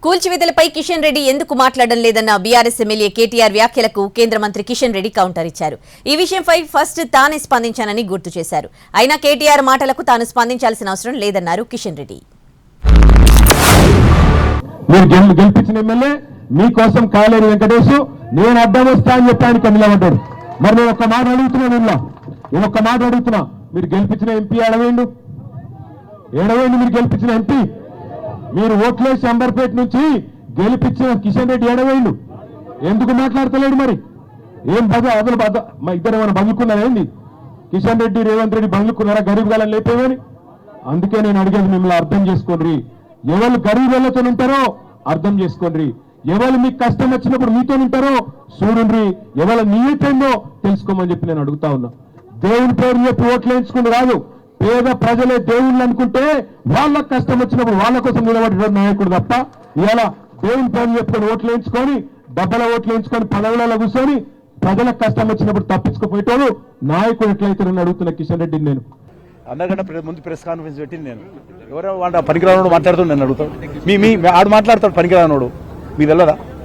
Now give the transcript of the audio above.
కూల్చివేతలపై కిషన్ రెడ్డి ఎందుకు మాట్లాడడం లేదన్న బీఆర్ఎస్ ఎమ్మెల్యే కేటీఆర్ వ్యాఖ్యలకు కేంద్ర మంత్రి కిషన్ రెడ్డి కౌంటర్ ఇచ్చారు. ఈ విషయంపై ఫస్ట్ తానే స్పందించానని గుర్తు చేశారు. అయినా కేటీఆర్ మాటలకు తాను స్పందించాల్సిన అవసరం లేదన్నారు కిషన్ రెడ్డి. మీరు గెలిపించిన ఎమ్మెల్యే మీకోసం కాలేరు వెంకటేశ్ నేను అడ్డం వస్తా అని చెప్పి ఆయన నిలబడ్డాడు. మరి నేను ఒక్క మాట అడుగుతున్నా మీరు గెలిపించిన ఎంపీ ఏడవేండు మీరు గెలిపించిన ఎంపీ మీరు ఓట్లేసి అంబర్పేట నుంచి గెలిపించిన కిషన్ రెడ్డి ఏడవేండు ఎందుకు మాట్లాడతలేడు? మరి ఏం అదలు మా ఇద్దరు ఏమైనా బంగుకున్నారేంది? కిషన్ రెడ్డి రేవంత్ రెడ్డి బంగుకున్నారా గరీబ్ గాలని లేపేమని? అందుకే నేను అడిగేది మిమ్మల్ని అర్థం చేసుకోండి. ఎవరు గరీబులతో ఉంటారో అర్థం చేసుకోండి. ఎవరు మీకు కష్టం వచ్చినప్పుడు మీతో ఉంటారో చూడండి. ఎవరు నీయటందో తెలుసుకోమని చెప్పి నేను అడుగుతా ఉన్నా. దేవుని పేరు చెప్పి ఓట్లు వేయించుకుని రాదు. పేద ప్రజలే దేవుళ్ళు అనుకుంటే వాళ్ళకు కష్టం వచ్చినప్పుడు వాళ్ళ కోసం నిలబడే నాయకుడు తప్ప ఇవాళ దేవుని పేరు చెప్పుకొని ఓట్లు వేయించుకొని డబ్బల ఓట్లు వేయించుకొని పదవులలో కూర్చొని ప్రజలకు కష్టం వచ్చినప్పుడు తప్పించుకుపోయేటోడు నాయకుడు ఎట్లయితే అడుగుతున్న కిషన్ రెడ్డిని నేను అందరికంటే ముందు ప్రెస్ కాన్ఫరెన్స్ పెట్టింది నేను. ఎవరో వాడు పనికిరానోడు మాట్లాడుతూ నేను అడుగుతాడు. మీ ఆడు మాట్లాడతాడు పనికిరానోడు మీకు తెలియదా?